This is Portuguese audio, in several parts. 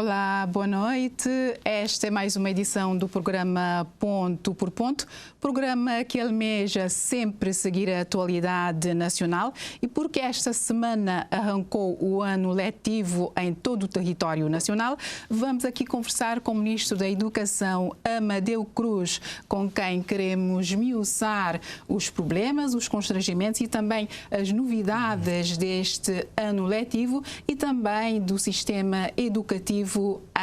Olá, boa noite. Esta é mais uma edição do programa Ponto por Ponto, programa que almeja sempre seguir a atualidade nacional, e porque esta semana arrancou o ano letivo em todo o território nacional, vamos aqui conversar com o Ministro da Educação, Amadeu Cruz, com quem queremos esmiuçar os problemas, os constrangimentos e também as novidades deste ano letivo e também do sistema educativo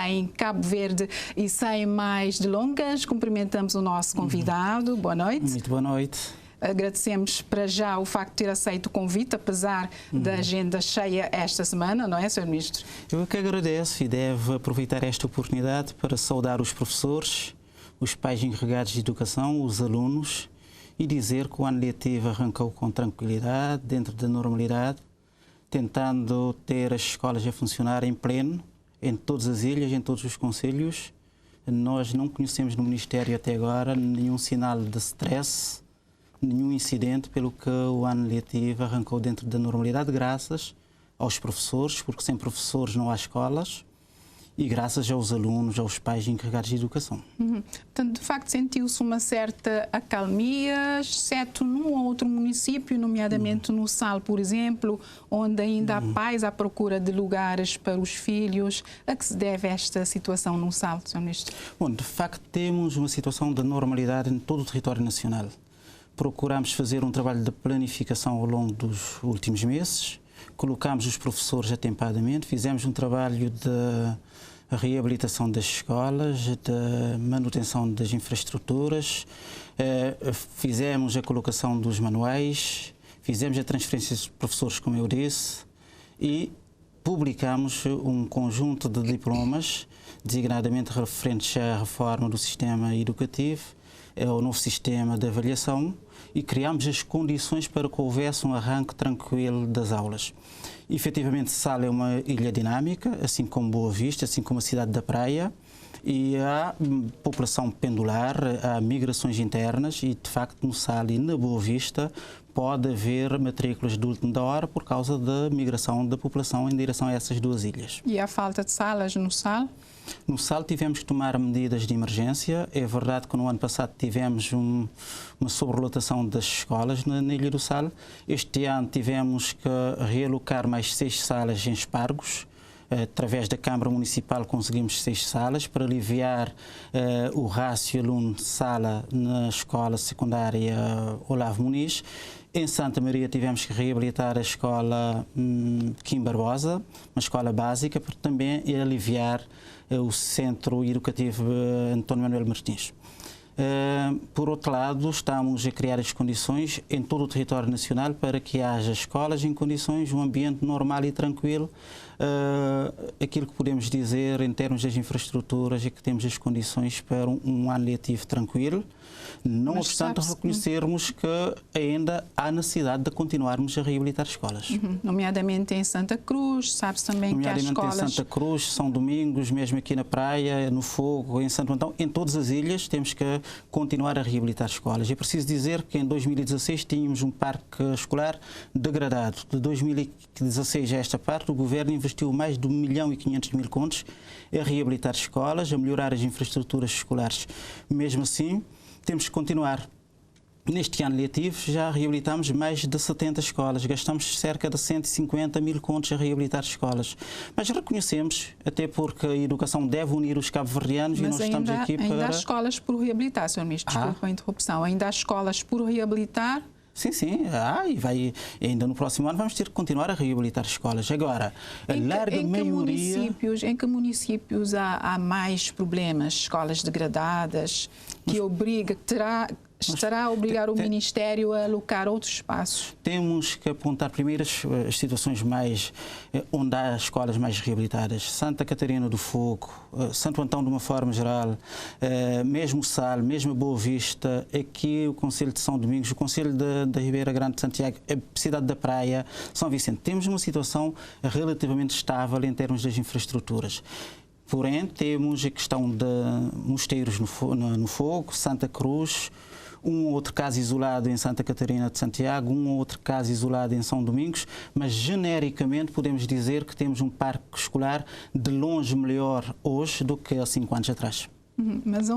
em Cabo Verde. E sem mais delongas, cumprimentamos o nosso convidado. Boa noite. Muito boa noite. Agradecemos para já o facto de ter aceito o convite, apesar da agenda cheia esta semana, não é, Sr. Ministro? Eu que agradeço e devo aproveitar esta oportunidade para saudar os professores, os pais encarregados de educação, os alunos, e dizer que o ano letivo arrancou com tranquilidade, dentro da normalidade, tentando ter as escolas a funcionar em pleno, em todas as ilhas, em todos os concelhos. Nós não conhecemos no Ministério até agora nenhum sinal de stress, nenhum incidente, pelo que o ano letivo arrancou dentro da normalidade, graças aos professores, porque sem professores não há escolas, e graças aos alunos, aos pais encarregados de educação. Portanto, de facto, sentiu-se uma certa acalmia, exceto num outro município, nomeadamente no Sal, por exemplo, onde ainda há pais à procura de lugares para os filhos. A que se deve esta situação no Sal, Sr. Ministro? Bom, de facto, temos uma situação de normalidade em todo o território nacional. Procuramos fazer um trabalho de planificação ao longo dos últimos meses, colocámos os professores atempadamente, fizemos um trabalho de reabilitação das escolas, de manutenção das infraestruturas, fizemos a colocação dos manuais, fizemos a transferência de professores, como eu disse, e publicamos um conjunto de diplomas, designadamente referentes à reforma do sistema educativo, ao novo sistema de avaliação, e criámos as condições para que houvesse um arranque tranquilo das aulas. Efetivamente, Sal é uma ilha dinâmica, assim como Boa Vista, assim como a cidade da Praia, e há população pendular, há migrações internas, e de facto no Sal e na Boa Vista pode haver matrículas de última hora por causa da migração da população em direção a essas duas ilhas. E a falta de salas no Sal? No Sal tivemos que tomar medidas de emergência. É verdade que no ano passado tivemos uma sobrelotação das escolas na Ilha do Sal. Este ano tivemos que realocar mais 6 salas em Espargos. Através da Câmara Municipal conseguimos 6 salas para aliviar o rácio aluno-sala na escola secundária Olavo Muniz. Em Santa Maria tivemos que reabilitar a escola Kim Barbosa, uma escola básica, para também aliviar o Centro Educativo António Manuel Martins. Por outro lado, estamos a criar as condições em todo o território nacional para que haja escolas em condições, um ambiente normal e tranquilo. Aquilo que podemos dizer em termos das infraestruturas é que temos as condições para um ano letivo tranquilo. Não obstante reconhecermos que ainda há necessidade de continuarmos a reabilitar escolas. Nomeadamente em Santa Cruz, sabe-se também que há escolas... em Santa Cruz, São Domingos, mesmo aqui na Praia, no Fogo, em Santo Antão, em todas as ilhas temos que continuar a reabilitar escolas. É preciso dizer que em 2016 tínhamos um parque escolar degradado. De 2016 a esta parte, o Governo investiu mais de 1.500.000 contos a reabilitar escolas, a melhorar as infraestruturas escolares. Mesmo assim, temos que continuar. Neste ano letivo já reabilitamos mais de 70 escolas, gastamos cerca de 150.000 contos a reabilitar escolas. Mas reconhecemos, até porque a educação deve unir os cabo-verdianos, e nós estamos aqui para... Ainda há escolas por reabilitar, Sr. Ministro, desculpa a interrupção. Ainda há escolas por reabilitar? Sim, e ainda no próximo ano vamos ter que continuar a reabilitar escolas. Agora, a larga maioria... Em que municípios há mais problemas? Escolas degradadas, que estará a obrigar o Ministério a alocar outros espaços? Temos que apontar primeiro as situações onde há escolas mais reabilitadas. Santa Catarina do Fogo, Santo Antão de uma forma geral, mesmo Sal, mesmo Boa Vista, aqui o Concelho de São Domingos, o Concelho da Ribeira Grande de Santiago, a cidade da Praia, São Vicente. Temos uma situação relativamente estável em termos das infraestruturas. Porém, temos a questão de mosteiros no Fogo, Santa Cruz, um ou outro caso isolado em Santa Catarina de Santiago, um ou outro caso isolado em São Domingos, mas genericamente podemos dizer que temos um parque escolar de longe melhor hoje do que há 5 anos atrás. Mas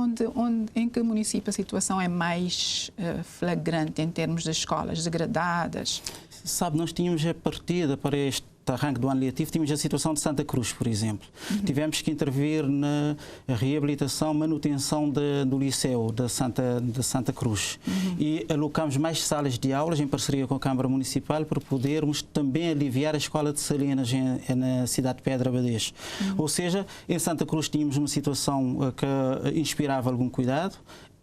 em que município a situação é mais flagrante em termos de escolas degradadas? Sabe, nós tínhamos a partida para este arranque do ano letivo, tínhamos a situação de Santa Cruz, por exemplo. Tivemos que intervir na reabilitação, manutenção do liceu de Santa Cruz. E alocámos mais salas de aulas em parceria com a Câmara Municipal para podermos também aliviar a escola de Salinas na cidade de Pedra Abadês. Ou seja, em Santa Cruz tínhamos uma situação que inspirava algum cuidado.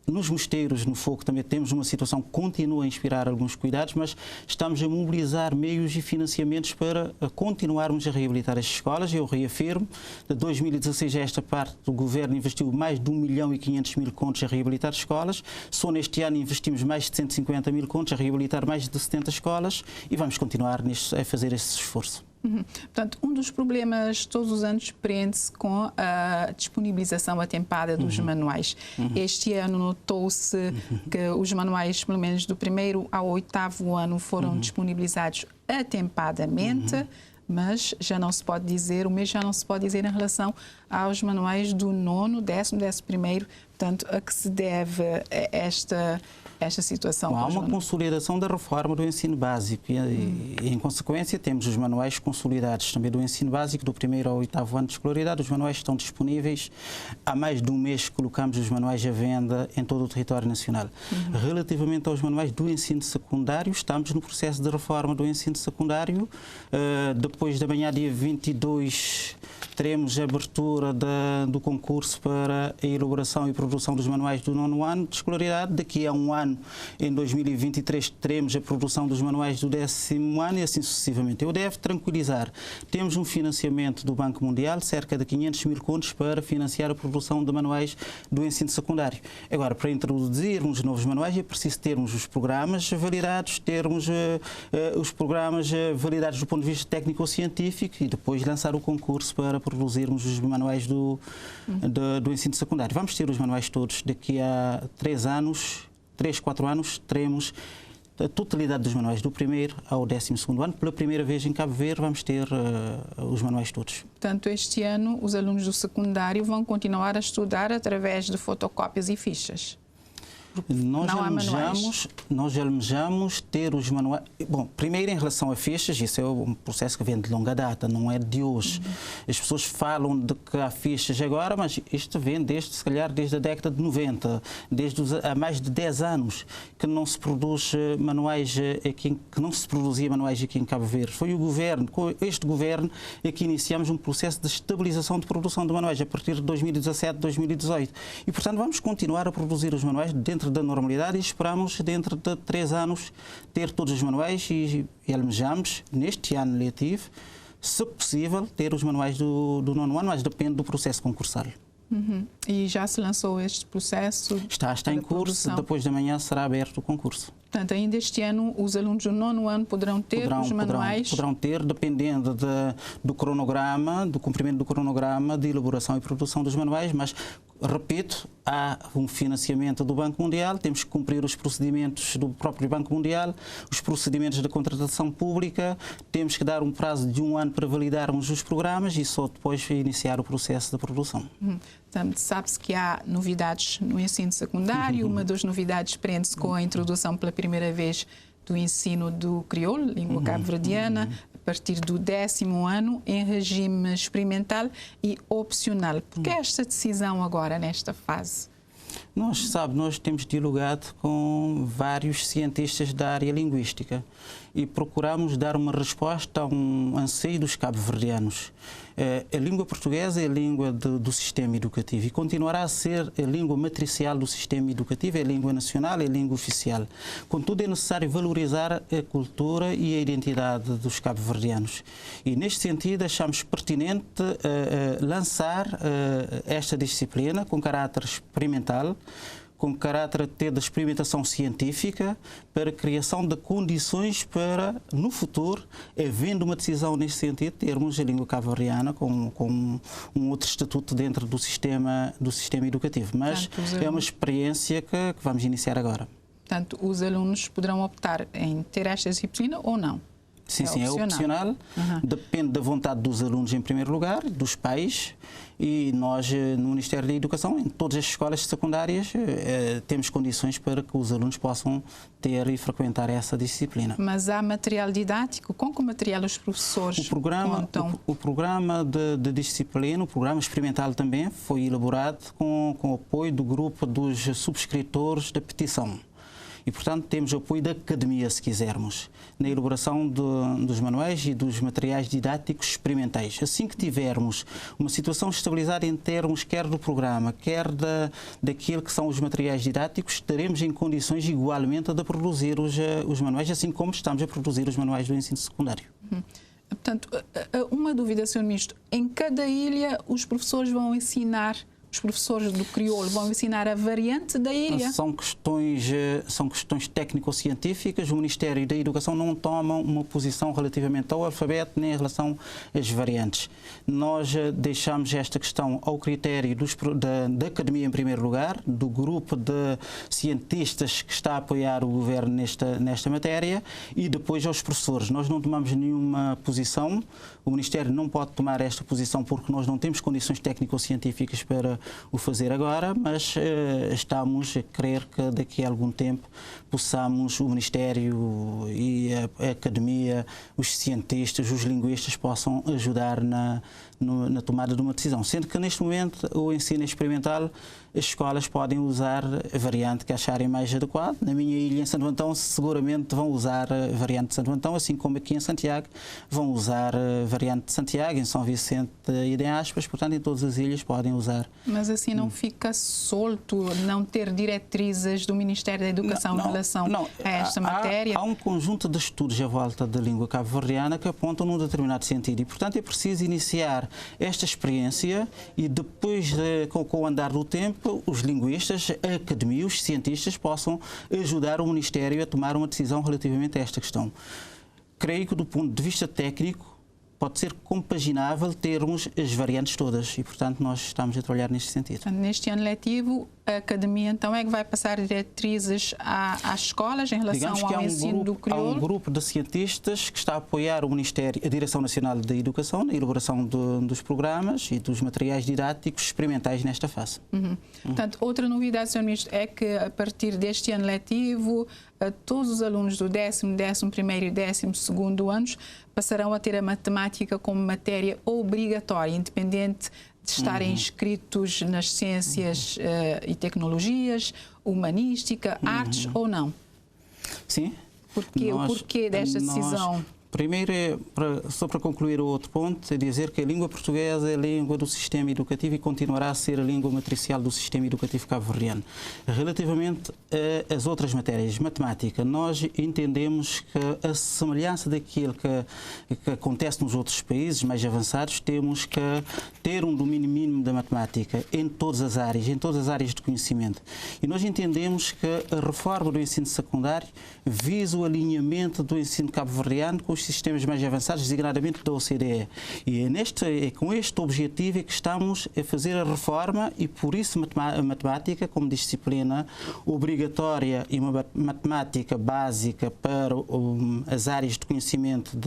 Nos Mosteiros, no Fogo, também temos uma situação que continua a inspirar alguns cuidados, mas estamos a mobilizar meios e financiamentos para continuarmos a reabilitar as escolas. Eu reafirmo, de 2016 a esta parte, o Governo investiu mais de 1.500.000 contos a reabilitar escolas. Só neste ano investimos mais de 150 mil contos a reabilitar mais de 70 escolas e vamos continuar a fazer esse esforço. Portanto, um dos problemas todos os anos prende-se com a disponibilização atempada dos manuais. Este ano notou-se que os manuais, pelo menos do 1º ao 8º ano, foram disponibilizados atempadamente, mas já não se pode dizer, o mesmo já não se pode dizer em relação aos manuais do 9º, 10º, 11º. Portanto, a que se deve esta situação? Há uma consolidação da reforma do ensino básico e, em consequência, temos os manuais consolidados também do ensino básico, do 1º ao 8º ano de escolaridade. Os manuais estão disponíveis. Há mais de um mês que colocamos os manuais à venda em todo o território nacional. Relativamente aos manuais do ensino secundário, estamos no processo de reforma do ensino secundário. Depois da manhã, dia 22, teremos a abertura do concurso para a elaboração e produção dos manuais do 9º ano de escolaridade. Daqui a um ano, em 2023, teremos a produção dos manuais do 10º ano e assim sucessivamente. Eu devo tranquilizar, temos um financiamento do Banco Mundial, cerca de 500 mil contos, para financiar a produção de manuais do ensino secundário. Agora, para introduzirmos novos manuais, é preciso termos os programas validados, termos os programas validados do ponto de vista técnico-científico e depois lançar o concurso para produzirmos os manuais do ensino secundário. Vamos ter os manuais todos daqui a 3, 4 anos, teremos a totalidade dos manuais do 1º ao 12º ano. Pela primeira vez em Cabo Verde vamos ter os manuais todos. Portanto, este ano os alunos do secundário vão continuar a estudar através de fotocópias e fichas. Nós almejamos ter os manuais. Bom, primeiro em relação a fichas, isso é um processo que vem de longa data, não é de hoje. As pessoas falam de que há fichas agora, mas isto vem se calhar desde a década de 90, há mais de 10 anos que não se produz manuais aqui, que não se produzia manuais aqui em Cabo Verde. Foi o governo, com este governo, é que iniciamos um processo de estabilização de produção de manuais a partir de 2017, 2018. E, portanto, vamos continuar a produzir os manuais dentro da normalidade e esperamos, dentro de 3 anos, ter todos os manuais e almejamos, neste ano letivo, se possível, ter os manuais do 9º ano, mas depende do processo concursal. E já se lançou este processo? Está em curso, depois da manhã será aberto o concurso. Portanto, ainda este ano, os alunos do 9º ano poderão ter os manuais? Poderão ter, dependendo do cronograma, do cumprimento do cronograma de elaboração e produção dos manuais, mas, repito, há um financiamento do Banco Mundial, temos que cumprir os procedimentos do próprio Banco Mundial, os procedimentos da contratação pública, temos que dar um prazo de 1 ano para validarmos os programas e só depois iniciar o processo de produção. Portanto, sabe-se que há novidades no ensino secundário. Uma das novidades prende-se com a introdução pela primeira vez do ensino do crioulo, língua cabo-verdiana, a partir do 10º ano, em regime experimental e opcional. Por que esta decisão agora, nesta fase? Nós temos dialogado com vários cientistas da área linguística e procuramos dar uma resposta a um anseio dos cabo-verdianos. A língua portuguesa é a língua do sistema educativo e continuará a ser a língua matricial do sistema educativo, é a língua nacional, é a língua oficial. Contudo, é necessário valorizar a cultura e a identidade dos cabo-verdianos. E, neste sentido, achamos pertinente lançar esta disciplina com caráter experimental, com caráter de experimentação científica, para a criação de condições para, no futuro, havendo uma decisão neste sentido, termos a língua cabo-verdiana com um outro estatuto dentro do sistema educativo. Mas é uma experiência que vamos iniciar agora. Portanto, os alunos poderão optar em ter esta disciplina ou não? Sim, é opcional. Depende da vontade dos alunos em primeiro lugar, dos pais, e nós no Ministério da Educação, em todas as escolas secundárias, temos condições para que os alunos possam ter e frequentar essa disciplina. Mas há material didático? Com que material os professores contam? O programa de disciplina, o programa experimental também, foi elaborado com o apoio do grupo dos subscritores da petição. E, portanto, temos o apoio da academia, se quisermos, na elaboração dos manuais e dos materiais didáticos experimentais. Assim que tivermos uma situação estabilizada em termos quer do programa, quer daquilo que são os materiais didáticos, estaremos em condições igualmente de produzir os manuais, assim como estamos a produzir os manuais do ensino secundário. Portanto, uma dúvida, Sr. Ministro. Em cada ilha, os professores vão ensinar... Os professores do crioulo vão ensinar a variante da ilha? São questões técnico-científicas. O Ministério da Educação não toma uma posição relativamente ao alfabeto nem em relação às variantes. Nós deixamos esta questão ao critério da academia, em primeiro lugar, do grupo de cientistas que está a apoiar o governo nesta matéria, e depois aos professores. Nós não tomamos nenhuma posição. O Ministério não pode tomar esta posição porque nós não temos condições técnico-científicas para o fazer agora, mas estamos a crer que daqui a algum tempo possamos, o Ministério e a Academia, os cientistas, os linguistas possam ajudar na tomada de uma decisão. Sendo que neste momento o ensino experimental, as escolas podem usar a variante que acharem mais adequada. Na minha ilha, em Santo Antão, seguramente vão usar a variante de Santo Antão, assim como aqui em Santiago vão usar a variante de Santiago, em São Vicente e em Aspas, portanto em todas as ilhas podem usar. Mas assim não fica solto não ter diretrizes do Ministério da Educação em relação a esta matéria? Há um conjunto de estudos à volta da língua cabo-verdiana que apontam num determinado sentido e, portanto, é preciso iniciar esta experiência e depois, com o andar do tempo, os linguistas, a academia, os cientistas possam ajudar o Ministério a tomar uma decisão relativamente a esta questão. Creio que, do ponto de vista técnico, pode ser compaginável termos as variantes todas e, portanto, nós estamos a trabalhar neste sentido. Neste ano letivo, a Academia, então, é que vai passar diretrizes às escolas em relação ao ensino do crioulo? Há um grupo de cientistas que está a apoiar o Ministério, a Direção Nacional da Educação, na elaboração dos programas e dos materiais didáticos experimentais nesta fase. Portanto, outra novidade, Sr. Ministro, é que a partir deste ano letivo, todos os alunos do 10º, 11º e 12º anos passarão a ter a matemática como matéria obrigatória, independente de estarem inscritos nas ciências e tecnologias, humanística, artes ou não. Sim. O porquê desta decisão? Primeiro, só para concluir o outro ponto, é dizer que a língua portuguesa é a língua do sistema educativo e continuará a ser a língua matricial do sistema educativo cabo-verdiano. Relativamente às outras matérias, matemática, nós entendemos que a semelhança daquilo que acontece nos outros países mais avançados, temos que ter um domínio mínimo da matemática em todas as áreas de conhecimento. E nós entendemos que a reforma do ensino secundário visa o alinhamento do ensino cabo-verdiano com os sistemas mais avançados, designadamente da OCDE. E é com este objetivo é que estamos a fazer a reforma e, por isso, a matemática como disciplina obrigatória e uma matemática básica para as áreas de conhecimento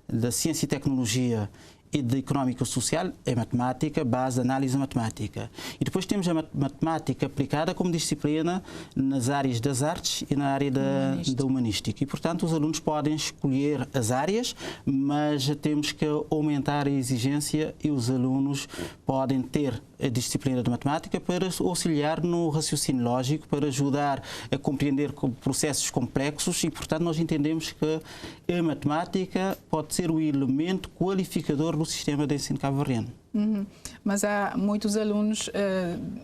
da ciência e tecnologia e de económico-social é matemática, base de análise matemática. E depois temos a matemática aplicada como disciplina nas áreas das artes e na área da humanística. E, portanto, os alunos podem escolher as áreas, mas temos que aumentar a exigência e os alunos podem ter a disciplina de matemática para auxiliar no raciocínio lógico, para ajudar a compreender processos complexos e, portanto, nós entendemos que a matemática pode ser o elemento qualificador do sistema de ensino cabo-verdiano. Mas há muitos alunos,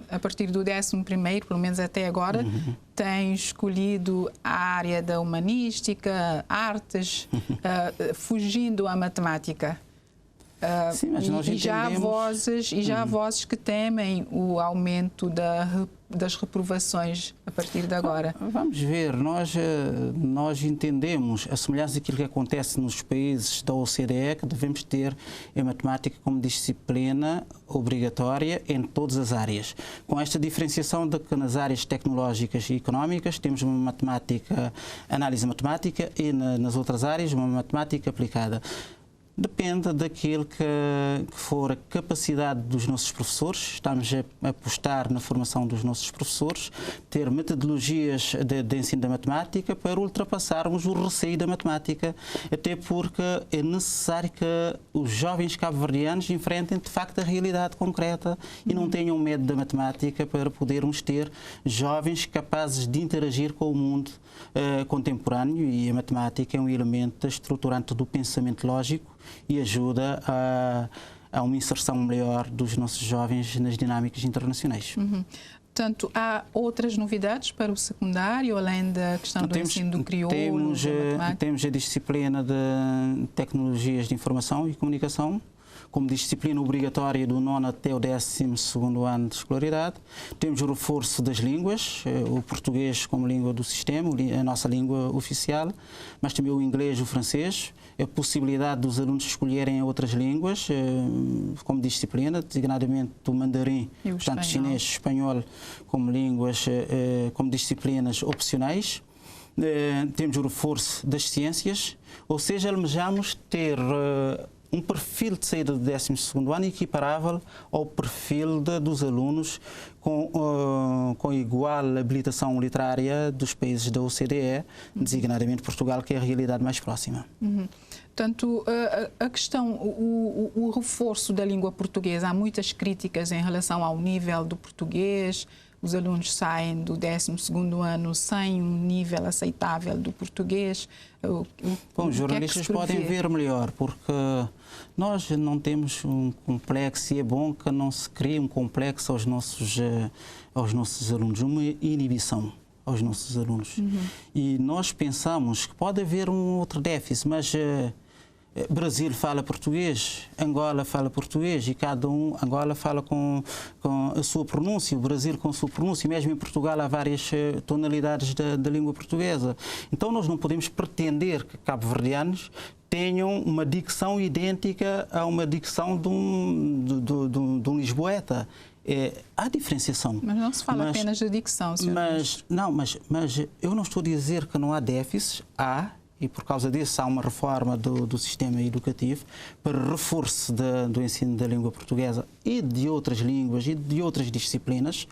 a partir do 11º, pelo menos até agora, têm escolhido a área da humanística, artes, fugindo à matemática. Sim, mas nós e já há vozes que temem o aumento das reprovações a partir de agora. Vamos ver, nós entendemos a semelhança daquilo que acontece nos países da OCDE, que devemos ter a matemática como disciplina obrigatória em todas as áreas. Com esta diferenciação de que nas áreas tecnológicas e económicas temos uma matemática, análise matemática, e nas outras áreas uma matemática aplicada. Depende daquilo que for a capacidade dos nossos professores. Estamos a apostar na formação dos nossos professores, ter metodologias de ensino da matemática para ultrapassarmos o receio da matemática, até porque é necessário que os jovens cabo-verdianos enfrentem de facto a realidade concreta e não tenham medo da matemática, para podermos ter jovens capazes de interagir com o mundo contemporâneo. E a matemática é um elemento estruturante do pensamento lógico e ajuda a uma inserção melhor dos nossos jovens nas dinâmicas internacionais. Portanto, há outras novidades para o secundário, além da questão do ensino do crioulo? Temos a disciplina de tecnologias de informação e comunicação, como disciplina obrigatória do 9º até o 12º ano de escolaridade. Temos o reforço das línguas, o português como língua do sistema, a nossa língua oficial, mas também o inglês e o francês, a possibilidade dos alunos escolherem outras línguas como disciplina, designadamente o mandarim, portanto chinês e espanhol, como línguas, como disciplinas opcionais. Temos o reforço das ciências, ou seja, almejamos ter um perfil de saída do 12º ano equiparável ao perfil dos alunos com igual habilitação literária dos países da OCDE, designadamente Portugal, que é a realidade mais próxima. Portanto, a questão, o reforço da língua portuguesa, há muitas críticas em relação ao nível do português. Os alunos saem do 12º ano sem um nível aceitável do português. Bom, os jornalistas podem ver melhor, porque nós não temos um complexo, e é bom que não se crie um complexo aos nossos alunos, uma inibição aos nossos alunos. E nós pensamos que pode haver um outro déficit, mas Brasil fala português, Angola fala português, e cada um, Angola fala com a sua pronúncia, o Brasil com a sua pronúncia, e mesmo em Portugal há várias tonalidades da língua portuguesa. Então nós não podemos pretender que cabo-verdianos tenham uma dicção idêntica a uma dicção de um lisboeta. Há diferenciação. Mas não se fala apenas de dicção, senhor. Mas eu não estou a dizer que não há déficits, há. E por causa disso há uma reforma do sistema educativo para reforço do ensino da língua portuguesa e de outras línguas e de outras disciplinas.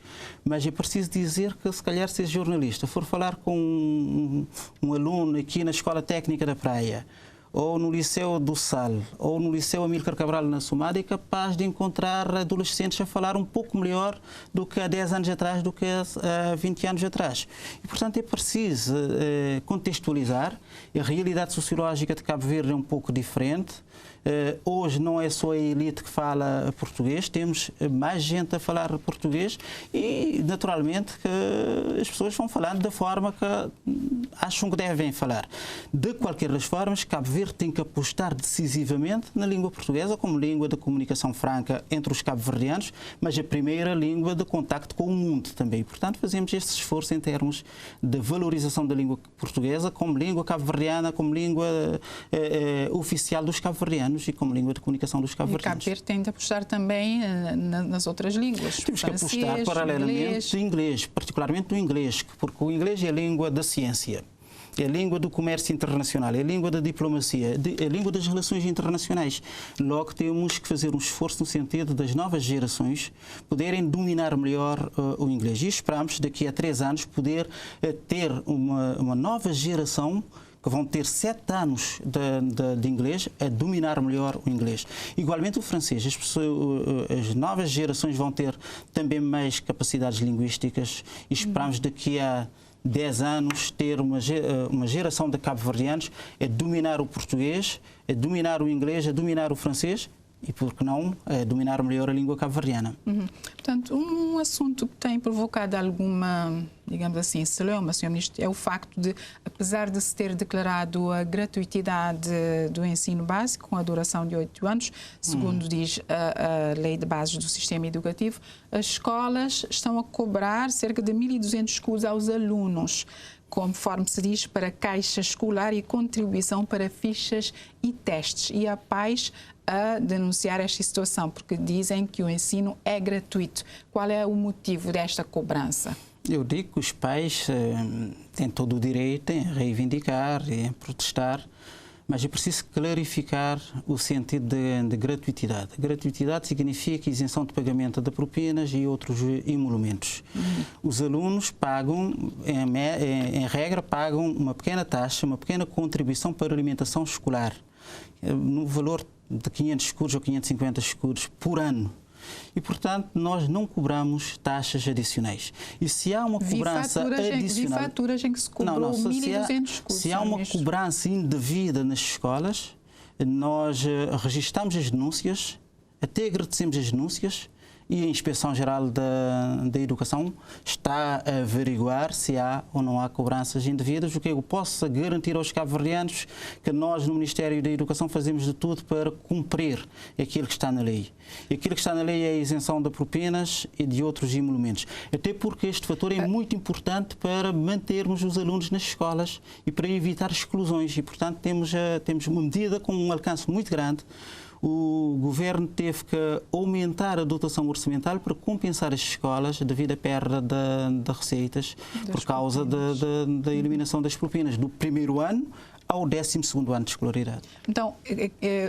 Mas é preciso dizer que, se calhar, se esse jornalista for falar com um aluno aqui na Escola Técnica da Praia, ou no Liceu do Sal, ou no Liceu Amílcar Cabral na Sumada, é capaz de encontrar adolescentes a falar um pouco melhor do que há 10 anos atrás, do que há 20 anos atrás. E, portanto, é preciso contextualizar. A realidade sociológica de Cabo Verde é um pouco diferente. Hoje não é só a elite que fala português, temos mais gente a falar português e, naturalmente, que as pessoas vão falando da forma que acham que devem falar. De qualquer das formas, Cabo Verde tem que apostar decisivamente na língua portuguesa como língua de comunicação franca entre os cabo-verdianos, mas a primeira língua de contacto com o mundo também. Portanto, fazemos este esforço em termos de valorização da língua portuguesa como língua cabo-verdiana, como língua oficial dos cabo-verdianos e como língua de comunicação dos cabo-verdianos. E Cabo Verde tem de apostar também nas outras línguas. Temos que apostar paralelamente no inglês, particularmente no inglês, porque o inglês é a língua da ciência, é a língua do comércio internacional, é a língua da diplomacia, é a língua das relações internacionais. Logo, temos que fazer um esforço no sentido das novas gerações poderem dominar melhor o inglês. E esperamos, daqui a 3 anos, poder ter uma nova geração que vão ter 7 anos de inglês a dominar melhor o inglês. Igualmente o francês. As novas gerações vão ter também mais capacidades linguísticas e esperamos daqui a 10 anos ter uma geração de cabo-verdianos a dominar o português, a dominar o inglês, a dominar o francês e, por que não, dominar melhor a língua cabo-verdiana. Portanto, um assunto que tem provocado alguma, digamos assim, celeuma, Sr. Ministro, é o facto de, apesar de se ter declarado a gratuitidade do ensino básico, com a duração de 8 anos, segundo diz a Lei de Bases do Sistema Educativo, as escolas estão a cobrar cerca de 1.200 escudos aos alunos, conforme se diz, para caixa escolar e contribuição para fichas e testes. E há pais a denunciar esta situação, porque dizem que o ensino é gratuito. Qual é o motivo desta cobrança? Eu digo que os pais têm todo o direito em reivindicar e em protestar, mas é preciso clarificar o sentido de gratuitidade. Gratuitidade significa isenção de pagamento de propinas e outros emolumentos. Os alunos pagam, em regra, pagam uma pequena taxa, uma pequena contribuição para a alimentação escolar, no valor de 500 escudos ou 550 escudos por ano. E, portanto, nós não cobramos taxas adicionais. E se há uma cobrança adicional... Vi faturas em que se cobrou 1.200 escudos. Se há uma cobrança indevida nas escolas, nós registramos as denúncias, até agradecemos as denúncias, e a Inspeção-Geral da Educação está a averiguar se há ou não há cobranças indevidas. O que eu posso garantir aos cabo-verdianos que nós, no Ministério da Educação, fazemos de tudo para cumprir aquilo que está na lei. E aquilo que está na lei é a isenção de propinas e de outros emolumentos. Até porque este fator é muito importante para mantermos os alunos nas escolas e para evitar exclusões. E, portanto, temos uma medida com um alcance muito grande. O Governo teve que aumentar a dotação orçamental para compensar as escolas devido à perda de receitas por causa da eliminação das propinas do primeiro ano ao 12º ano de escolaridade. Então,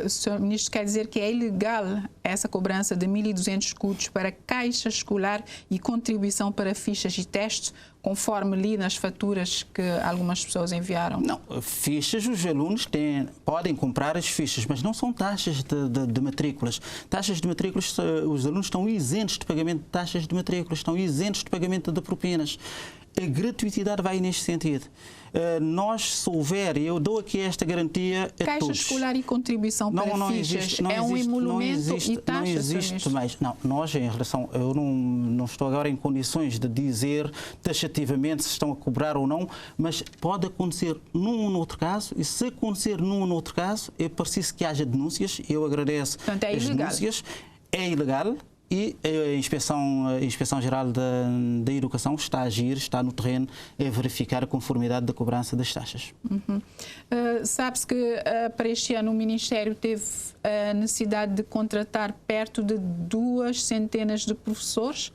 o Sr. Ministro quer dizer que é ilegal essa cobrança de 1.200 escudos para caixa escolar e contribuição para fichas e testes, conforme li nas faturas que algumas pessoas enviaram? Não, fichas, os alunos podem comprar as fichas, mas não são taxas de matrículas. Taxas de matrículas, os alunos estão isentos de pagamento de taxas de matrículas, estão isentos de pagamento de propinas. A gratuitidade vai neste sentido. Nós, se houver, e eu dou aqui esta garantia a caixa todos. escolar e contribuição para fichas é um emolumento e taxas? Não existe mais. Não, nós, em relação... Eu não estou agora em condições de dizer taxativamente se estão a cobrar ou não, mas pode acontecer num ou noutro caso, e se acontecer num ou noutro caso, é preciso que haja denúncias. Eu agradeço as denúncias. É ilegal. E a Inspeção-Geral da Educação está a agir, está no terreno a verificar a conformidade da cobrança das taxas. Sabe-se que para este ano o Ministério teve a necessidade de contratar perto de 200 de professores.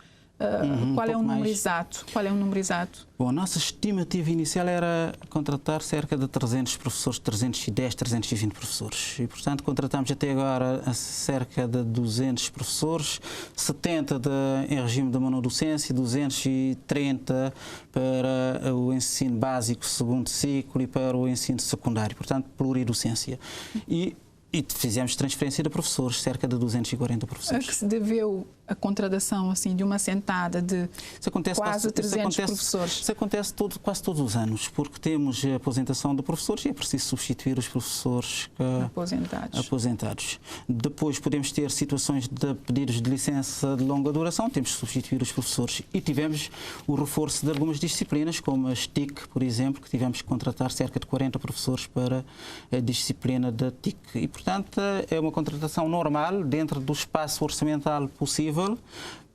Qual é o número exato? Qual é o número exato? Bom, a nossa estimativa inicial era contratar cerca de 300 professores, 310, 320 professores. E, portanto, contratamos até agora cerca de 200 professores, 70 em regime de monodocência, 230 para o ensino básico, segundo ciclo, e para o ensino secundário, portanto, pluridocência. E fizemos transferência de professores, cerca de 240 professores. A que se deveu a contratação assim, de uma sentada de quase 300 professores? Isso acontece quase todos os anos, porque temos a aposentação de professores e é preciso substituir os professores aposentados. Depois podemos ter situações de pedidos de licença de longa duração, temos que substituir os professores. E tivemos o reforço de algumas disciplinas, como as TIC, por exemplo, que tivemos que contratar cerca de 40 professores para a disciplina da TIC. E, portanto, é uma contratação normal, dentro do espaço orçamental possível,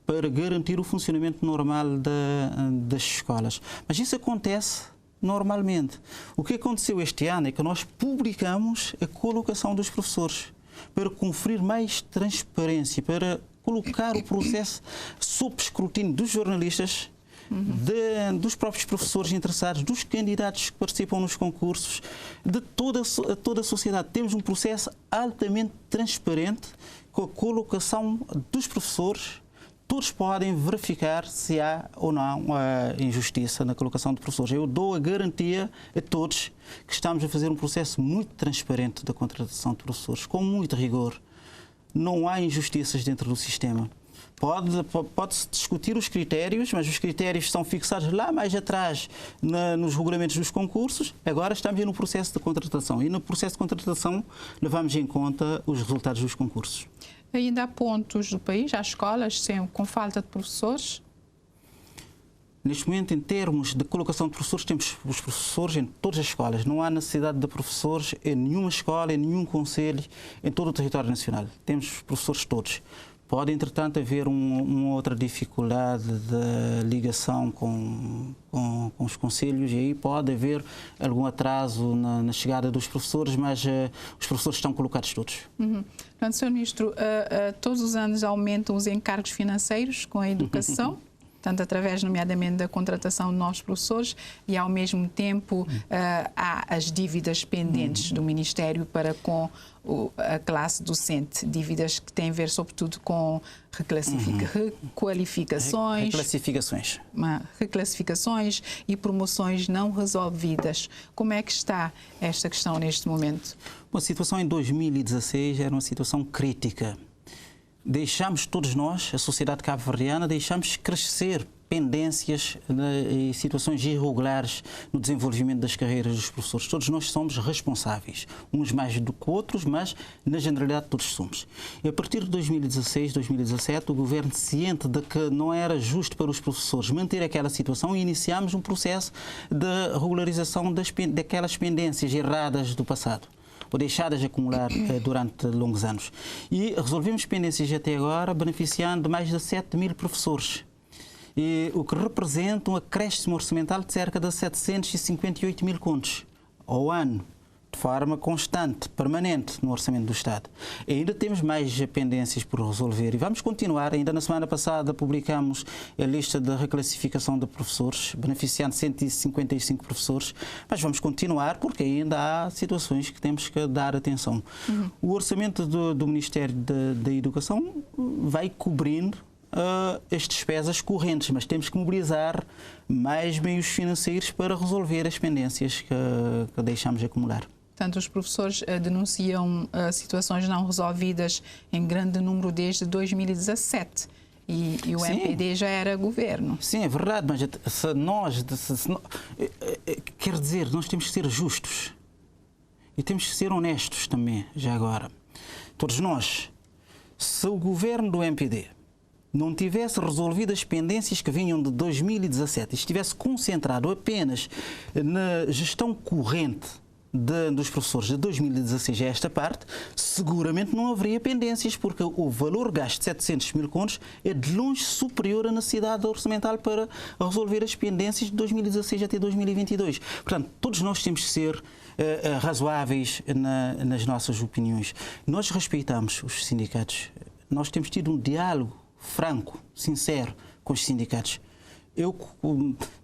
para garantir o funcionamento normal das escolas. Mas isso acontece normalmente. O que aconteceu este ano é que nós publicamos a colocação dos professores para conferir mais transparência, para colocar o processo sob escrutínio dos jornalistas, dos próprios professores interessados, dos candidatos que participam nos concursos, de toda a sociedade. Temos um processo altamente transparente com a colocação dos professores. Todos podem verificar se há ou não injustiça na colocação de professores. Eu dou a garantia a todos que estamos a fazer um processo muito transparente da contratação de professores, com muito rigor. Não há injustiças dentro do sistema. Pode-se discutir os critérios, mas os critérios são fixados lá mais atrás nos regulamentos dos concursos. Agora estamos no processo de contratação e no processo de contratação levamos em conta os resultados dos concursos. Ainda há pontos do país, há escolas com falta de professores? Neste momento, em termos de colocação de professores, temos os professores em todas as escolas. Não há necessidade de professores em nenhuma escola, em nenhum concelho, em todo o território nacional. Temos os professores todos. Pode, entretanto, haver uma outra dificuldade de ligação com os concelhos e aí pode haver algum atraso na chegada dos professores, mas os professores estão colocados todos. Portanto, Sr. Ministro, todos os anos aumentam os encargos financeiros com a educação? Tanto através, nomeadamente, da contratação de novos professores e, ao mesmo tempo, há as dívidas pendentes do Ministério para com a classe docente, dívidas que têm a ver, sobretudo, com reclassificações e promoções não resolvidas. Como é que está esta questão neste momento? Bom, a situação em 2016 era uma situação crítica. Deixamos todos nós, a sociedade cabo-verdiana, deixamos crescer pendências e situações irregulares no desenvolvimento das carreiras dos professores. Todos nós somos responsáveis, uns mais do que outros, mas na generalidade todos somos. E a partir de 2016, 2017, o governo, ciente de que não era justo para os professores manter aquela situação, iniciamos um processo de regularização daquelas pendências erradas do passado, ou deixadas de acumular durante longos anos. E resolvemos pendências até agora, beneficiando de mais de 7.000 professores, o que representa um acréscimo orçamental de cerca de 758.000 contos ao ano, de forma constante, permanente no orçamento do Estado. E ainda temos mais pendências por resolver e vamos continuar. Ainda na semana passada publicamos a lista de reclassificação de professores, beneficiando 155 professores, mas vamos continuar porque ainda há situações que temos que dar atenção. O orçamento do Ministério da Educação vai cobrindo as despesas correntes, mas temos que mobilizar mais meios financeiros para resolver as pendências que deixamos acumular. Portanto, os professores denunciam situações não resolvidas em grande número desde 2017 e o MPD já era governo. Sim, é verdade, mas quer dizer, nós temos que ser justos e temos que ser honestos também, já agora. Todos nós, se o governo do MPD não tivesse resolvido as pendências que vinham de 2017 e estivesse concentrado apenas na gestão corrente dos professores de 2016 a esta parte, seguramente não haveria pendências, porque o valor gasto de 700.000 contos é de longe superior à necessidade orçamental para resolver as pendências de 2016 até 2022. Portanto, todos nós temos que ser razoáveis nas nossas opiniões. Nós respeitamos os sindicatos. Nós temos tido um diálogo franco, sincero com os sindicatos. Eu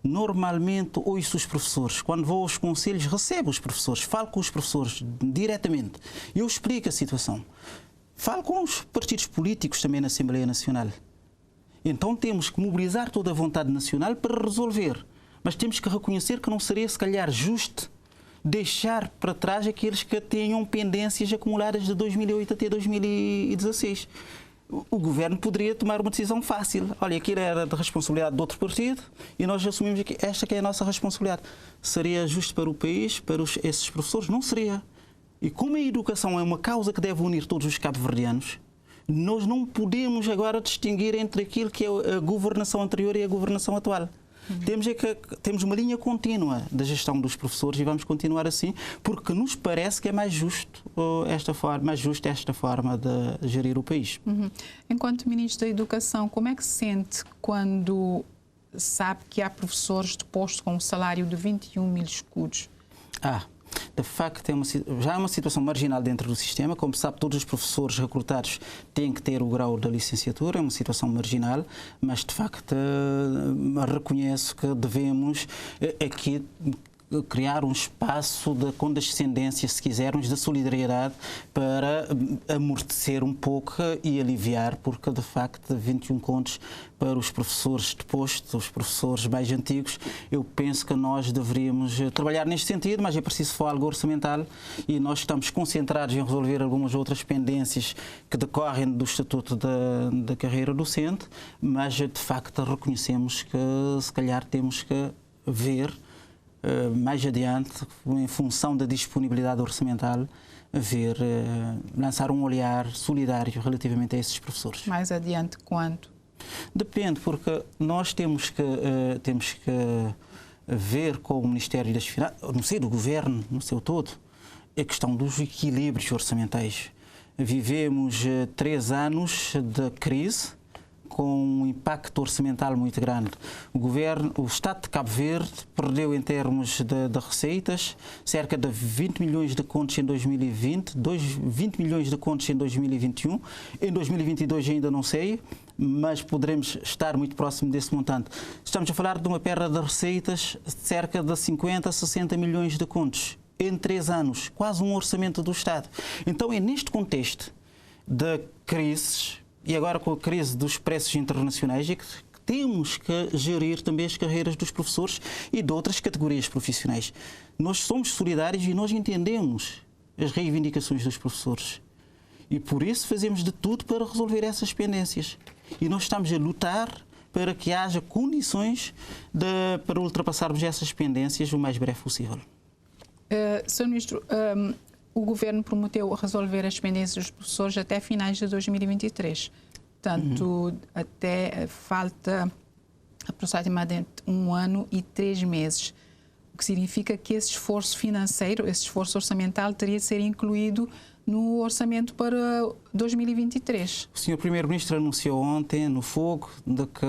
normalmente ouço os professores. Quando vou aos conselhos, recebo os professores, falo com os professores diretamente. Eu explico a situação. Falo com os partidos políticos também na Assembleia Nacional. Então temos que mobilizar toda a vontade nacional para resolver. Mas temos que reconhecer que não seria, se calhar, justo deixar para trás aqueles que tenham pendências acumuladas de 2008 até 2016. O governo poderia tomar uma decisão fácil. Olha, aquilo era de responsabilidade de outro partido e nós assumimos que esta que é a nossa responsabilidade. Seria justo para o país, para esses professores? Não seria. E como a educação é uma causa que deve unir todos os cabo-verdianos, nós não podemos agora distinguir entre aquilo que é a governação anterior e a governação atual. Temos uma linha contínua da gestão dos professores e vamos continuar assim, porque nos parece que é mais justo esta forma de gerir o país. Enquanto Ministro da Educação, como é que se sente quando sabe que há professores de posto com um salário de 21.000 escudos? De facto, já é uma situação marginal dentro do sistema. Como se sabe, todos os professores recrutados têm que ter o grau da licenciatura, é uma situação marginal, mas de facto reconheço que devemos aqui criar um espaço de condescendência, se quisermos, de solidariedade para amortecer um pouco e aliviar, porque de facto 21 contos para os professores de posto, os professores mais antigos, eu penso que nós deveríamos trabalhar neste sentido, mas é preciso folga orçamental e nós estamos concentrados em resolver algumas outras pendências que decorrem do Estatuto da Carreira Docente, mas de facto reconhecemos que se calhar temos que ver mais adiante, em função da disponibilidade orçamental, lançar um olhar solidário relativamente a esses professores. Mais adiante quanto? Depende, porque nós temos que ver com o Ministério das Finanças, não sei, do Governo no seu todo, a questão dos equilíbrios orçamentais. Vivemos 3 anos de crise, com um impacto orçamental muito grande. O Estado de Cabo Verde perdeu em termos de receitas cerca de 20 milhões de contos em 2020, 20 milhões de contos em 2021. Em 2022 ainda não sei, mas poderemos estar muito próximo desse montante. Estamos a falar de uma perda de receitas de cerca de 50 a 60 milhões de contos em 3 anos, quase um orçamento do Estado. Então é neste contexto de crises, e agora com a crise dos preços internacionais, é que temos que gerir também as carreiras dos professores e de outras categorias profissionais. Nós somos solidários e nós entendemos as reivindicações dos professores. E por isso fazemos de tudo para resolver essas pendências. E nós estamos a lutar para que haja condições para ultrapassarmos essas pendências o mais breve possível. Sr. Ministro, o Governo prometeu resolver as pendências dos professores até finais de 2023. Portanto, até falta aproximadamente 1 ano e 3 meses. O que significa que esse esforço financeiro, esse esforço orçamental, teria de ser incluído no orçamento para 2023. O Sr. Primeiro-Ministro anunciou ontem, no Fogo, de que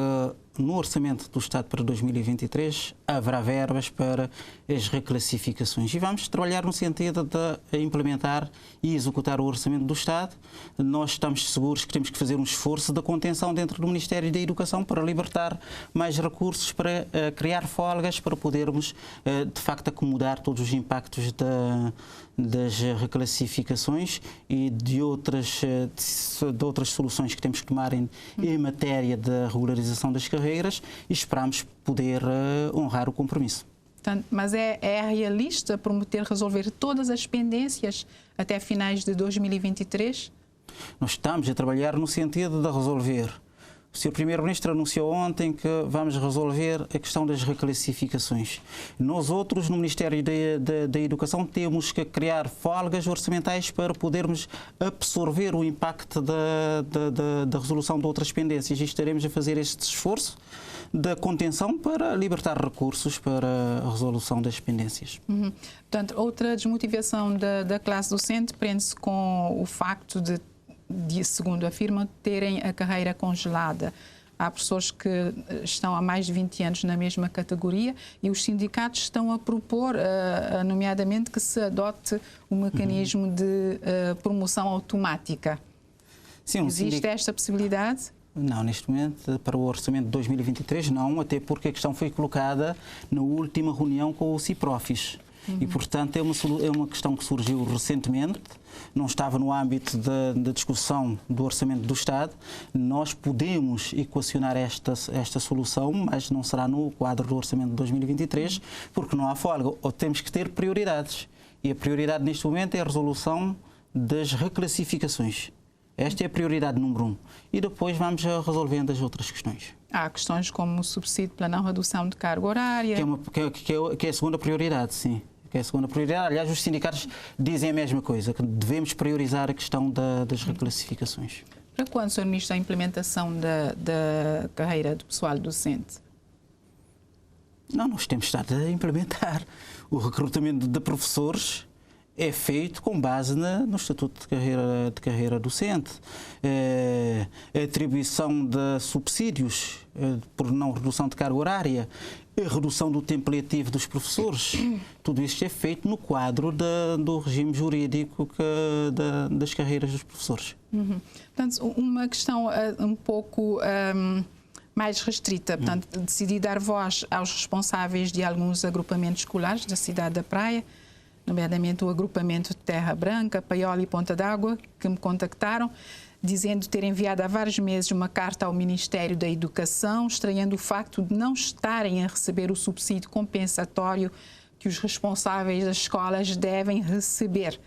no orçamento do Estado para 2023 haverá verbas para as reclassificações. E vamos trabalhar no sentido de implementar e executar o orçamento do Estado. Nós estamos seguros que temos que fazer um esforço de contenção dentro do Ministério da Educação para libertar mais recursos, para criar folgas, para podermos, de facto, acomodar todos os impactos das reclassificações e de outras soluções que temos que tomar em matéria da regularização das carreiras, e esperamos poder honrar o compromisso. Mas é realista prometer resolver todas as pendências até finais de 2023? Nós estamos a trabalhar no sentido de resolver. O Sr. Primeiro-Ministro anunciou ontem que vamos resolver a questão das reclassificações. Nós outros, no Ministério da Educação, temos que criar folgas orçamentais para podermos absorver o impacto da resolução de outras pendências. E estaremos a fazer este esforço de contenção para libertar recursos para a resolução das pendências. Portanto, outra desmotivação da classe docente prende-se com o facto de, segundo afirmam, terem a carreira congelada. Há professores que estão há mais de 20 anos na mesma categoria e os sindicatos estão a propor, nomeadamente, que se adote um mecanismo de promoção automática. Sim, existe esta possibilidade? Não, neste momento, para o orçamento de 2023, não, até porque a questão foi colocada na última reunião com o CIPROFIS. E, portanto, é uma questão que surgiu recentemente, não estava no âmbito da discussão do Orçamento do Estado. Nós podemos equacionar esta solução, mas não será no quadro do Orçamento de 2023, porque não há folga. Ou temos que ter prioridades. E a prioridade neste momento é a resolução das reclassificações. Esta é a prioridade número 1. E depois vamos resolvendo as outras questões. Há questões como o subsídio pela não redução de carga horária. Que é a segunda prioridade, sim. Que é a segunda prioridade. Aliás, os sindicatos dizem a mesma coisa, que devemos priorizar a questão das reclassificações. Para quando, Sr. Ministro, a implementação da carreira do pessoal docente? Não, nós temos estado a implementar. O recrutamento de professores é feito com base no Estatuto de Carreira Docente. A atribuição de subsídios por não redução de carga horária, a redução do tempo letivo dos professores, tudo isto é feito no quadro do regime jurídico das carreiras dos professores. Portanto, uma questão um pouco mais restrita. Portanto, decidi dar voz aos responsáveis de alguns agrupamentos escolares da cidade da Praia, nomeadamente o agrupamento de Terra Branca, Paiola e Ponta d'Água, que me contactaram, dizendo ter enviado há vários meses uma carta ao Ministério da Educação, estranhando o facto de não estarem a receber o subsídio compensatório que os responsáveis das escolas devem receber.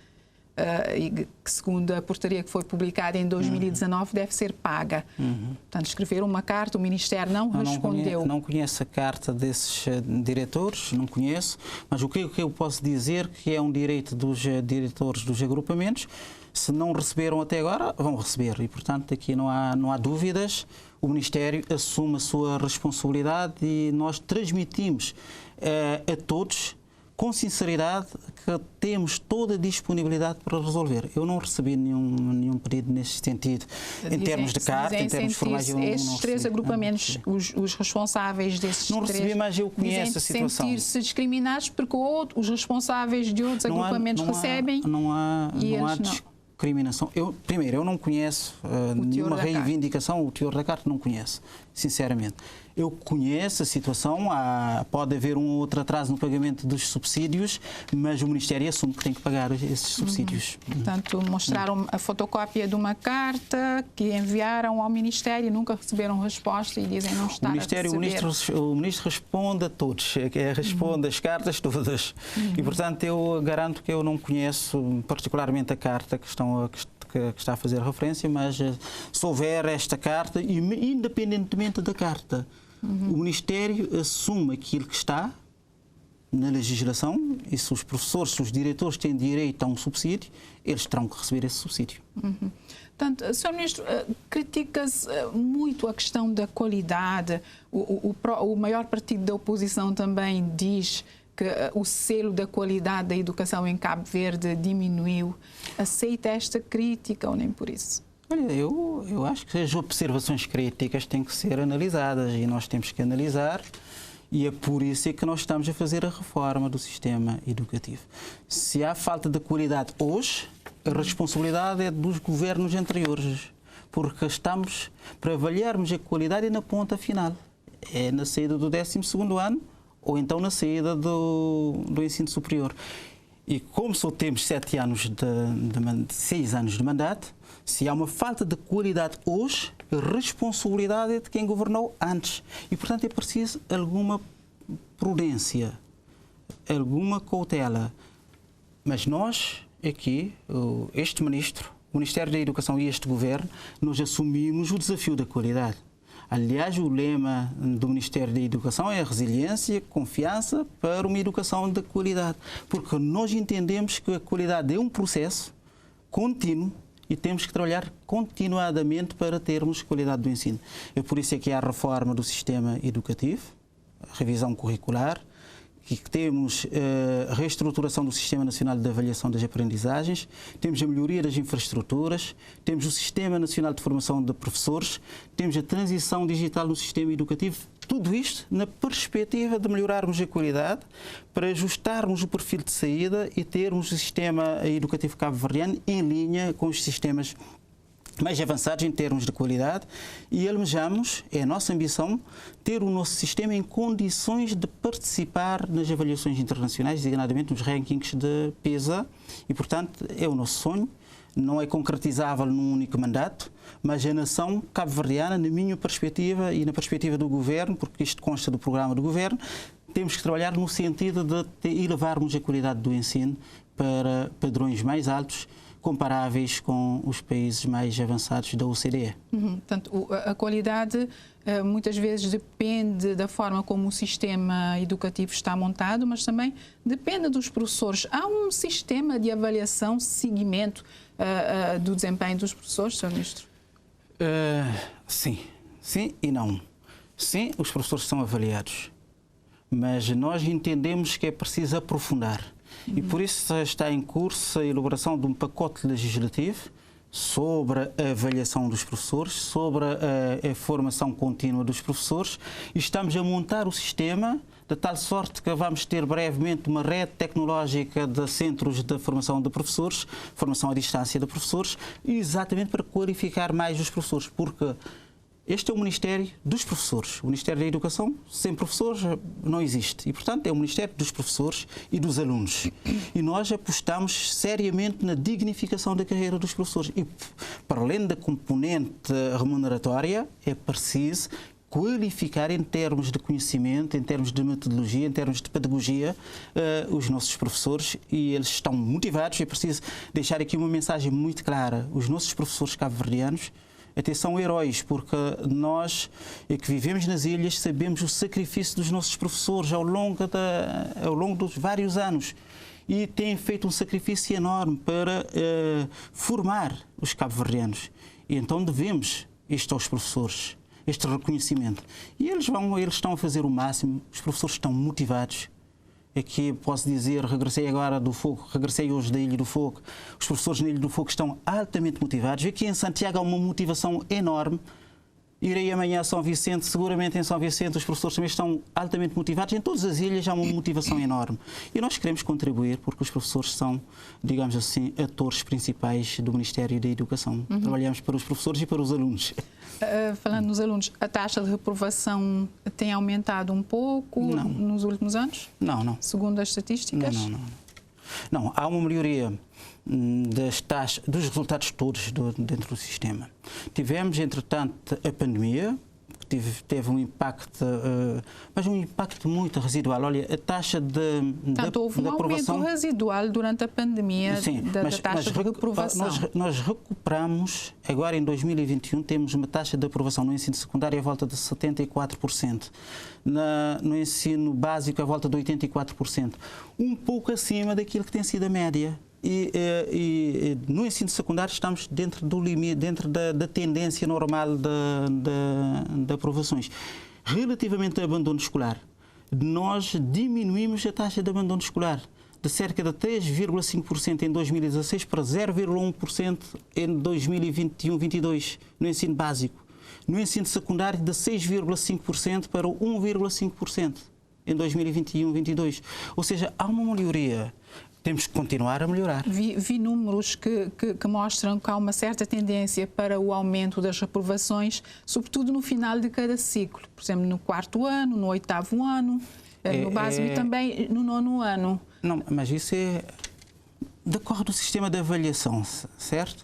Que, segundo a portaria que foi publicada em 2019, deve ser paga. Portanto, escreveram uma carta, o Ministério não respondeu. Não conheço a carta desses diretores, não conheço, mas o que eu posso dizer que é um direito dos diretores dos agrupamentos. Se não receberam até agora, vão receber. E, portanto, aqui não há dúvidas. O Ministério assume a sua responsabilidade e nós transmitimos a todos, com sinceridade, que temos toda a disponibilidade para resolver. Eu não recebi nenhum pedido nesse sentido, em termos de carta, em termos formais. Estes três agrupamentos, os responsáveis desses não recebi, mas eu conheço a situação. Sentir-se discriminados porque os responsáveis de outros agrupamentos recebem. Não há discriminação. Primeiro, eu não conheço nenhuma reivindicação, o teor da carta não conheço, sinceramente. Eu conheço a situação, pode haver um ou outro atraso no pagamento dos subsídios, mas o Ministério assume que tem que pagar esses subsídios. Portanto, mostraram a fotocópia de uma carta que enviaram ao Ministério e nunca receberam resposta e dizem não estar a receber. O Ministro responde a todos, responde as cartas todas. E, portanto, eu garanto que eu não conheço particularmente a carta que está a fazer referência, mas se houver esta carta, e independentemente da carta, o Ministério assume aquilo que está na legislação e se os professores, se os diretores têm direito a um subsídio, eles terão que receber esse subsídio. Portanto, Sr. Ministro, critica-se muito a questão da qualidade. O maior partido da oposição também diz que o selo da qualidade da educação em Cabo Verde diminuiu. Aceita esta crítica ou nem por isso? Olha, eu acho que as observações críticas têm que ser analisadas e nós temos que analisar e é por isso que nós estamos a fazer a reforma do sistema educativo. Se há falta de qualidade hoje, a responsabilidade é dos governos anteriores, porque estamos para avaliarmos a qualidade na ponta final. É na saída do 12º ano ou então na saída do ensino superior. E como só temos 6 anos de mandato, se há uma falta de qualidade hoje, a responsabilidade é de quem governou antes. E, portanto, é preciso alguma prudência, alguma cautela. Mas nós, aqui, este ministro, o Ministério da Educação e este governo, nós assumimos o desafio da qualidade. Aliás, o lema do Ministério da Educação é a resiliência, confiança para uma educação de qualidade. Porque nós entendemos que a qualidade é um processo contínuo e temos que trabalhar continuadamente para termos qualidade do ensino. É por isso que há a reforma do sistema educativo, a revisão curricular, que temos a reestruturação do Sistema Nacional de Avaliação das Aprendizagens, temos a melhoria das infraestruturas, temos o Sistema Nacional de Formação de Professores, temos a transição digital no sistema educativo. Tudo isto na perspectiva de melhorarmos a qualidade, para ajustarmos o perfil de saída e termos o sistema educativo cabo-verdiano em linha com os sistemas mais avançados em termos de qualidade e almejamos, é a nossa ambição, ter o nosso sistema em condições de participar nas avaliações internacionais, designadamente nos rankings de PISA e, portanto, é o nosso sonho. Não é concretizável num único mandato, mas a nação cabo-verdiana, na minha perspectiva e na perspectiva do governo, porque isto consta do programa do governo, temos que trabalhar no sentido de elevarmos a qualidade do ensino para padrões mais altos, comparáveis com os países mais avançados da OCDE. Portanto, a qualidade muitas vezes depende da forma como o sistema educativo está montado, mas também depende dos professores. Há um sistema de avaliação, seguimento do desempenho dos professores, Sr. Ministro? Sim. Sim e não. Sim, os professores são avaliados, mas nós entendemos que é preciso aprofundar. E por isso está em curso a elaboração de um pacote legislativo sobre a avaliação dos professores, sobre a formação contínua dos professores e estamos a montar o sistema de tal sorte que vamos ter brevemente uma rede tecnológica de centros de formação de professores, formação à distância de professores, exatamente para qualificar mais os professores, porque este é o Ministério dos Professores. O Ministério da Educação, sem professores, não existe. E, portanto, é o Ministério dos Professores e dos alunos. E nós apostamos seriamente na dignificação da carreira dos professores. E, para além da componente remuneratória, é preciso qualificar em termos de conhecimento, em termos de metodologia, em termos de pedagogia, os nossos professores, e eles estão motivados. É preciso deixar aqui uma mensagem muito clara. Os nossos professores cabo-verdianos até são heróis, porque nós que vivemos nas ilhas sabemos o sacrifício dos nossos professores ao longo dos vários anos, e têm feito um sacrifício enorme para formar os cabo-verdianos. E então devemos isto aos professores, este reconhecimento. E eles estão a fazer o máximo, os professores estão motivados. Aqui posso dizer, regressei agora do Fogo, regressei hoje da Ilha do Fogo. Os professores na Ilha do Fogo estão altamente motivados. Aqui em Santiago há uma motivação enorme. Irei amanhã a São Vicente, seguramente em São Vicente os professores também estão altamente motivados. Em todas as ilhas há uma motivação enorme. E nós queremos contribuir porque os professores são, digamos assim, atores principais do Ministério da Educação. Trabalhamos para os professores e para os alunos. Falando nos alunos, a taxa de reprovação tem aumentado um pouco nos últimos anos? Não. Segundo as estatísticas? Não, há uma melhoria das taxas, dos resultados todos dentro do sistema. Tivemos, entretanto, a pandemia, que teve um impacto, mas um impacto muito residual. Olha, a taxa de houve um aprovação aumento residual durante a pandemia. Sim, da taxa de reprovação. Nós recuperamos, agora em 2021, temos uma taxa de aprovação no ensino secundário à volta de 74%. No ensino básico à volta de 84%. Um pouco acima daquilo que tem sido a média. E no ensino secundário estamos dentro do limite, dentro da tendência normal de aprovações. Relativamente ao abandono escolar, nós diminuímos a taxa de abandono escolar de cerca de 3,5% em 2016 para 0,1% em 2021-22 no ensino básico. No ensino secundário, de 6,5% para 1,5% em 2021-22. Ou seja, há uma melhoria. Temos que continuar a melhorar. Vi números que mostram que há uma certa tendência para o aumento das reprovações, sobretudo no final de cada ciclo. Por exemplo, no 4º ano, no 8º ano, no básico e também no 9º ano. Não, mas isso é de acordo com o sistema de avaliação, certo?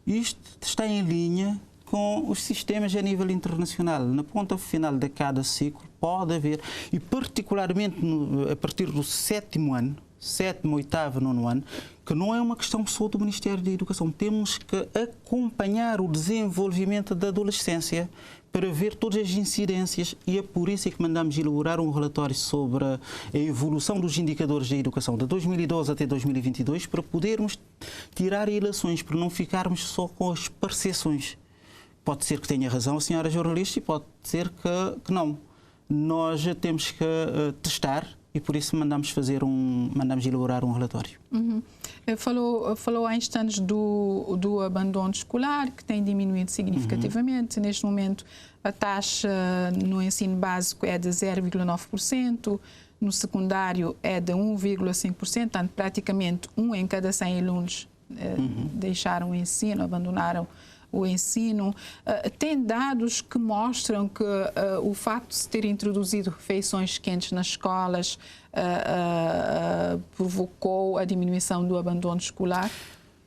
Isto está em linha com os sistemas a nível internacional. Na ponta final de cada ciclo pode haver, e particularmente a partir do 7º ano, 7º, 8º, 9º ano, que não é uma questão só do Ministério da Educação. Temos que acompanhar o desenvolvimento da adolescência para ver todas as incidências, e é por isso que mandamos elaborar um relatório sobre a evolução dos indicadores da educação de 2012 até 2022 para podermos tirar ilações, para não ficarmos só com as percepções. Pode ser que tenha razão a senhora jornalista e pode ser que não. Nós temos que testar e por isso mandamos elaborar um relatório. Falou há instantes do abandono escolar, que tem diminuído significativamente. Neste momento, a taxa no ensino básico é de 0,9%, no secundário é de 1,5%, portanto, praticamente 1 em cada 100 alunos deixaram o ensino, abandonaram o ensino. Tem dados que mostram que o facto de se ter introduzido refeições quentes nas escolas provocou a diminuição do abandono escolar?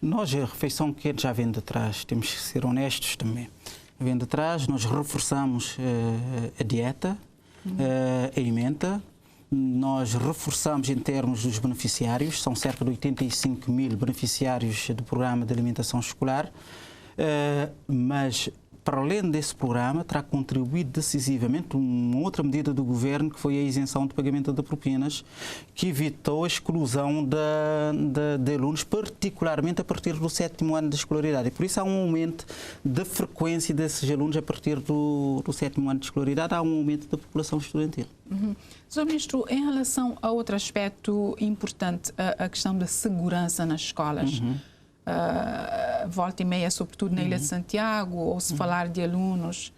Nós, a refeição quente já vem de trás, temos que ser honestos também. Vem de trás, nós reforçamos a dieta, a alimenta, nós reforçamos em termos dos beneficiários, são cerca de 85 mil beneficiários do programa de alimentação escolar. Mas, para além desse programa, terá contribuído decisivamente uma outra medida do Governo, que foi a isenção de pagamento de propinas, que evitou a exclusão de alunos, particularmente a partir do 7º ano de escolaridade. E por isso há um aumento da frequência desses alunos a partir do 7º ano de escolaridade, há um aumento da população estudantil. Sr. Ministro, em relação a outro aspecto importante, a questão da segurança nas escolas, volta e meia, sobretudo na Ilha de Santiago, ou se falar de alunos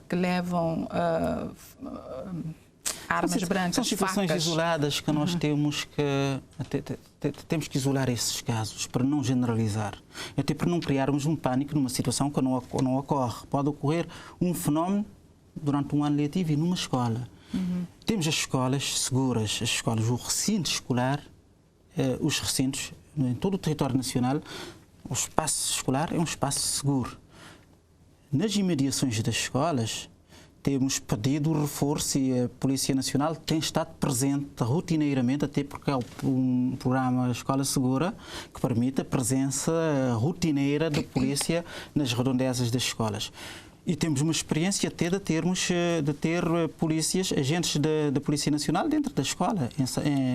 que levam armas brancas, são situações facas. isoladas que nós temos que isolar esses casos para não generalizar, até para não criarmos um pânico numa situação que não ocorre. Pode ocorrer um fenómeno durante um ano letivo e numa escola. Temos as escolas seguras, as escolas, o recinto escolar, os recintos em todo o território nacional, o espaço escolar é um espaço seguro. Nas imediações das escolas, temos pedido o reforço e a Polícia Nacional tem estado presente rotineiramente, até porque é um programa Escola Segura que permite a presença rotineira da polícia nas redondezas das escolas. E temos uma experiência até de ter polícias, agentes da Polícia Nacional dentro da escola,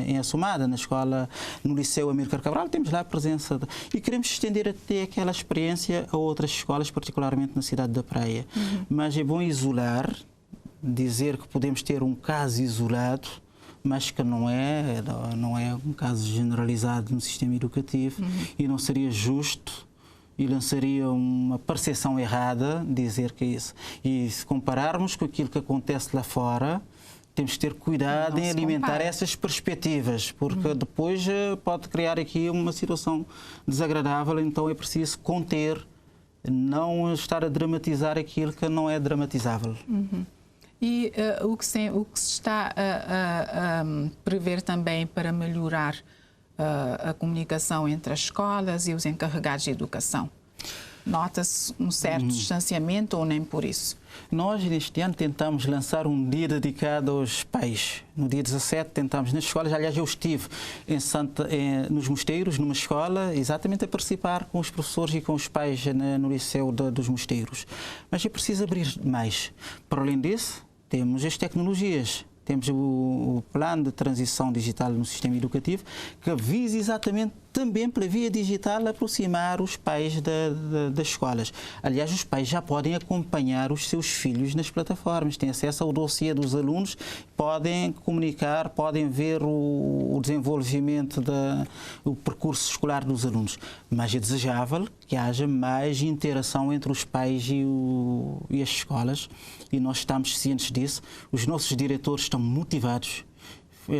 em Assumada, na escola, no Liceu Amílcar Cabral, temos lá a presença. E queremos estender até aquela experiência a outras escolas, particularmente na cidade da Praia. Mas é bom isolar, dizer que podemos ter um caso isolado, mas que não é um caso generalizado no sistema educativo e não seria justo e lançaria uma percepção errada dizer que é isso. E se compararmos com aquilo que acontece lá fora, temos que ter cuidado em alimentar essas perspectivas, porque depois pode criar aqui uma situação desagradável, então é preciso conter, não estar a dramatizar aquilo que não é dramatizável. E o que se está a prever também para melhorar a comunicação entre as escolas e os encarregados de educação? Nota-se um certo distanciamento ou nem por isso? Nós, neste ano, tentamos lançar um dia dedicado aos pais. No dia 17, tentamos nas escolas. Aliás, eu estive nos Mosteiros, numa escola, exatamente a participar com os professores e com os pais no Liceu dos Mosteiros. Mas é preciso abrir mais. Para além disso, temos as tecnologias. Temos o plano de transição digital no sistema educativo, que visa exatamente também pela via digital aproximar os pais das escolas. Aliás, os pais já podem acompanhar os seus filhos nas plataformas, têm acesso ao dossiê dos alunos, podem comunicar, podem ver o desenvolvimento do percurso escolar dos alunos. Mas é desejável que haja mais interação entre os pais e as escolas, e nós estamos cientes disso. Os nossos diretores estão motivados,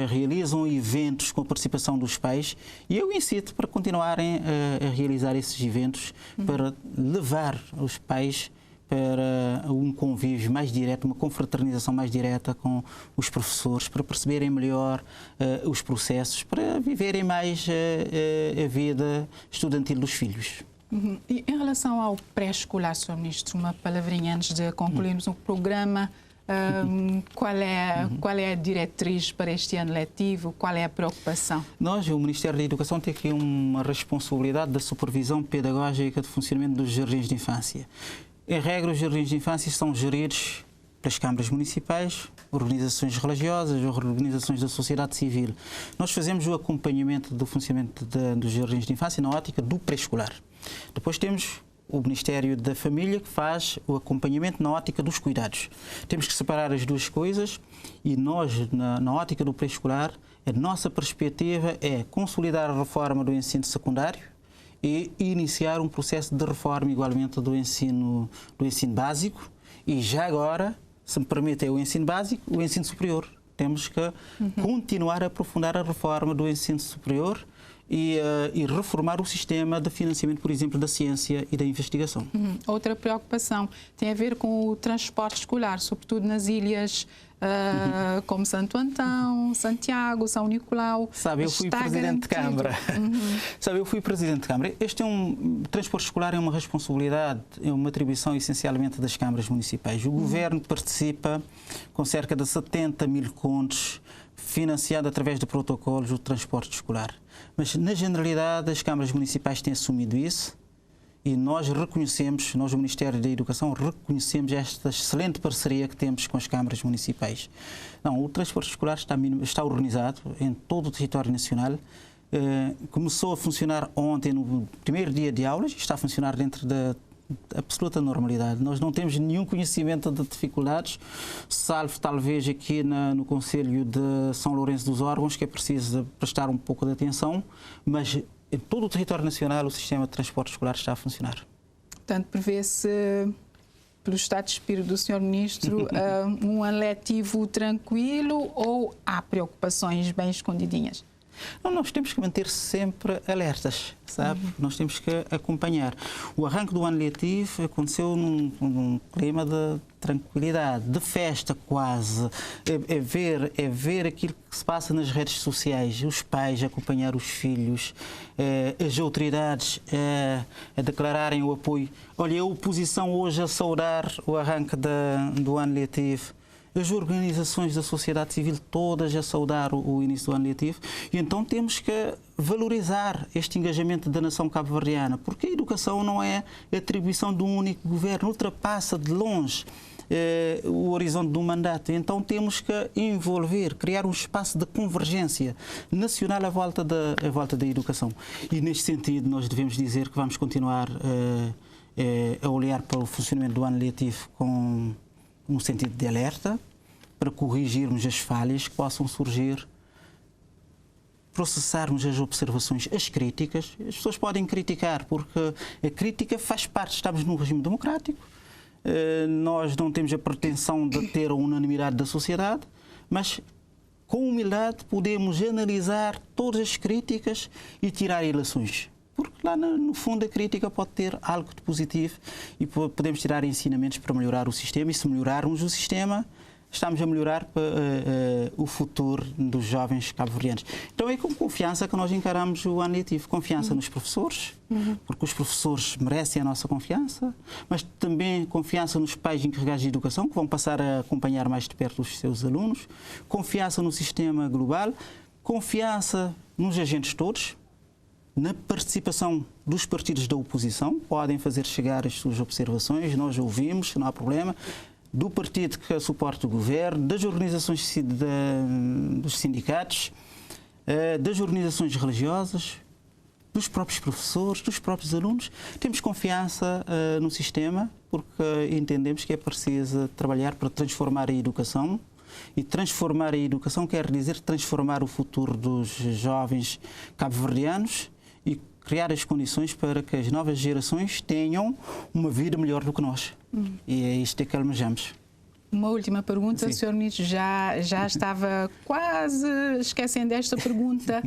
realizam eventos com a participação dos pais e eu incito para continuarem a realizar esses eventos para levar os pais para um convívio mais direto, uma confraternização mais direta com os professores, para perceberem melhor os processos, para viverem mais a vida estudantil dos filhos. E em relação ao pré-escolar, Sr. Ministro, uma palavrinha antes de concluirmos o programa. Qual é a diretriz para este ano letivo? Qual é a preocupação? Nós, o Ministério da Educação, tem aqui uma responsabilidade da supervisão pedagógica de funcionamento dos jardins de infância. Em regra, os jardins de infância são geridos pelas câmaras municipais, organizações religiosas, organizações da sociedade civil. Nós fazemos o acompanhamento do funcionamento dos jardins de infância na ótica do pré-escolar. Depois temos o Ministério da Família, que faz o acompanhamento na ótica dos cuidados. Temos que separar as duas coisas e nós, na ótica do pré-escolar, a nossa perspectiva é consolidar a reforma do ensino secundário e iniciar um processo de reforma igualmente do ensino básico e já agora, se me permitem, o ensino básico, o ensino superior. Temos que continuar a aprofundar a reforma do ensino superior e reformar o sistema de financiamento, por exemplo, da ciência e da investigação. Outra preocupação tem a ver com o transporte escolar, sobretudo nas ilhas como Santo Antão, Santiago, São Nicolau. Sabe, eu fui presidente de Câmara. Sabe, eu fui presidente de Câmara. Transporte escolar é uma responsabilidade, é uma atribuição essencialmente das câmaras municipais. O Governo participa com cerca de 70 mil contos, financiado através de protocolos do transporte escolar. Mas, na generalidade, as câmaras municipais têm assumido isso e nós reconhecemos, nós, o Ministério da Educação, reconhecemos esta excelente parceria que temos com as câmaras municipais. Não, o transporte escolar está organizado em todo o território nacional. Começou a funcionar ontem, no primeiro dia de aulas, e está a funcionar dentro da absoluta normalidade. Nós não temos nenhum conhecimento de dificuldades, salvo talvez aqui no Conselho de São Lourenço dos Órgãos, que é preciso prestar um pouco de atenção, mas em todo o território nacional o sistema de transporte escolar está a funcionar. Portanto, prevê-se pelo estado de espírito do Sr. Ministro, um ano letivo tranquilo ou há preocupações bem escondidinhas? Não, nós temos que manter sempre alertas, sabe? Nós temos que acompanhar. O arranque do ano letivo aconteceu num clima de tranquilidade, de festa quase. É ver aquilo que se passa nas redes sociais, os pais acompanhar os filhos, as autoridades a declararem o apoio. Olha, a oposição hoje a saudar o arranque do ano letivo. As organizações da sociedade civil todas a saudar o início do ano letivo, e então temos que valorizar este engajamento da nação cabo-verdiana, porque a educação não é atribuição de um único governo, ultrapassa de longe o horizonte do mandato. Então temos que envolver, criar um espaço de convergência nacional à volta da educação. E neste sentido nós devemos dizer que vamos continuar a olhar para o funcionamento do ano letivo com um sentido de alerta, para corrigirmos as falhas que possam surgir, processarmos as observações, as críticas. As pessoas podem criticar, porque a crítica faz parte, estamos num regime democrático, nós não temos a pretensão de ter a unanimidade da sociedade, mas com humildade podemos analisar todas as críticas e tirar ilações. Porque lá no fundo a crítica pode ter algo de positivo e podemos tirar ensinamentos para melhorar o sistema, e se melhorarmos o sistema, estamos a melhorar o futuro dos jovens cabo-verdianos. Então é com confiança que nós encaramos o ano letivo. Confiança nos professores, porque os professores merecem a nossa confiança, mas também confiança nos pais encarregados de educação, que vão passar a acompanhar mais de perto os seus alunos, confiança no sistema global, confiança nos agentes todos, na participação dos partidos da oposição, podem fazer chegar as suas observações, nós ouvimos, não há problema, do partido que suporta o governo, das organizações dos sindicatos, das organizações religiosas, dos próprios professores, dos próprios alunos. Temos confiança no sistema, porque entendemos que é preciso trabalhar para transformar a educação. E transformar a educação quer dizer transformar o futuro dos jovens cabo-verdianos e criar as condições para que as novas gerações tenham uma vida melhor do que nós. E é isto que almejamos. Uma última pergunta, Sim. Sr. Ministro, já estava quase esquecendo esta pergunta.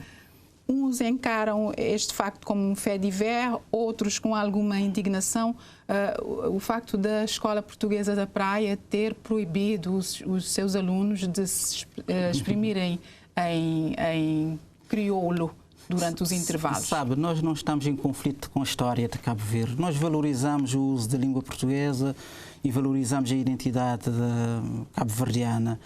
Uns encaram este facto como um fait divers, outros com alguma indignação. O facto da Escola Portuguesa da Praia ter proibido os seus alunos de se exprimirem em crioulo durante os intervalos. Sabe, nós não estamos em conflito com a história de Cabo Verde. Nós valorizamos o uso da língua portuguesa e valorizamos a identidade cabo-verdiana.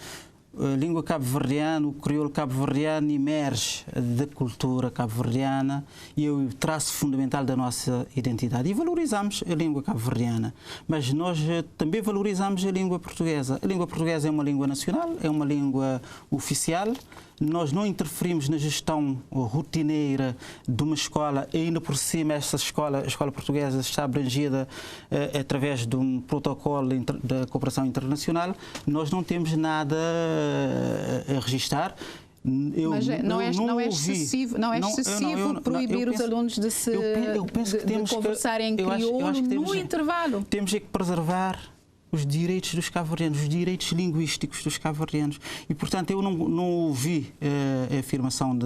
A língua cabo-verdiana, o crioulo cabo-verdiano emerge da cultura cabo-verdiana e é o traço fundamental da nossa identidade. E valorizamos a língua cabo-verdiana, mas nós também valorizamos a língua portuguesa. A língua portuguesa é uma língua nacional, é uma língua oficial. Nós não interferimos na gestão rotineira de uma escola, e ainda por cima essa escola, a escola portuguesa, está abrangida através de um protocolo de cooperação internacional. Nós não temos nada a registar. Mas não é excessivo proibir os alunos de conversar em crioulo no intervalo? Temos que preservar os direitos dos cabo-verdianos, os direitos linguísticos dos cabo-verdianos. E, portanto, eu não ouvi a afirmação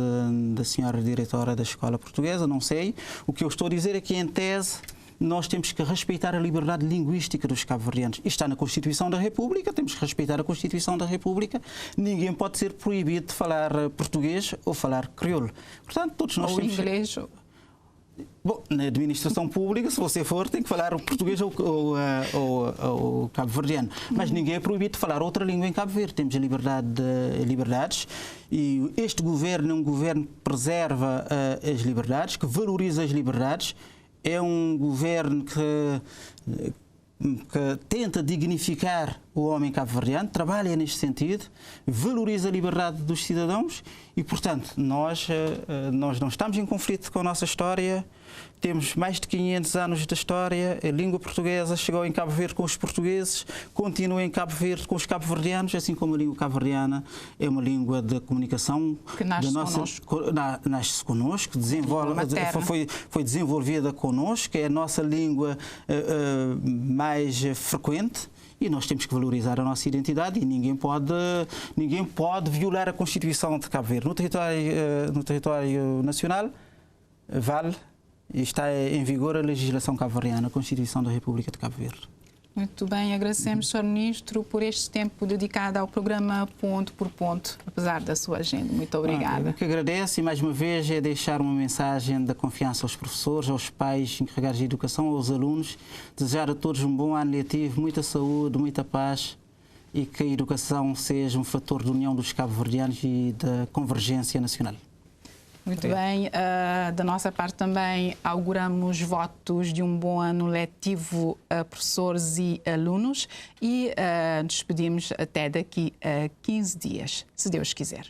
da senhora diretora da Escola Portuguesa, não sei. O que eu estou a dizer é que, em tese, nós temos que respeitar a liberdade linguística dos cabo-verdianos. Isto está na Constituição da República, temos que respeitar a Constituição da República. Ninguém pode ser proibido de falar português ou falar crioulo. Portanto, todos nós temos... inglês... Bom, na administração pública, se você for, tem que falar o português ou cabo-verdiano. Mas ninguém é proibido de falar outra língua em Cabo Verde. Temos a liberdades e este governo é um governo que preserva as liberdades, que valoriza as liberdades. É um governo que tenta dignificar o homem cabo-verdiano, trabalha neste sentido, valoriza a liberdade dos cidadãos e, portanto, nós não estamos em conflito com a nossa história, temos mais de 500 anos de história, a língua portuguesa chegou em Cabo Verde com os portugueses, continua em Cabo Verde com os cabo-verdianos, assim como a língua cabo-verdiana é uma língua de comunicação que nasce connosco, foi desenvolvida connosco, é a nossa língua mais frequente. E nós temos que valorizar a nossa identidade e ninguém pode violar a Constituição de Cabo Verde. No território nacional vale e está em vigor a legislação cabo-verdiana, a Constituição da República de Cabo Verde. Muito bem, agradecemos, Sr. Ministro, por este tempo dedicado ao programa Ponto por Ponto, apesar da sua agenda. Muito obrigada. Eu que agradeço e, mais uma vez, é deixar uma mensagem da confiança aos professores, aos pais encarregados de educação, aos alunos, desejar a todos um bom ano letivo, muita saúde, muita paz e que a educação seja um fator de união dos cabo-verdianos e da convergência nacional. Muito bem, da nossa parte também auguramos votos de um bom ano letivo a professores e alunos e despedimos até daqui a 15 dias, se Deus quiser.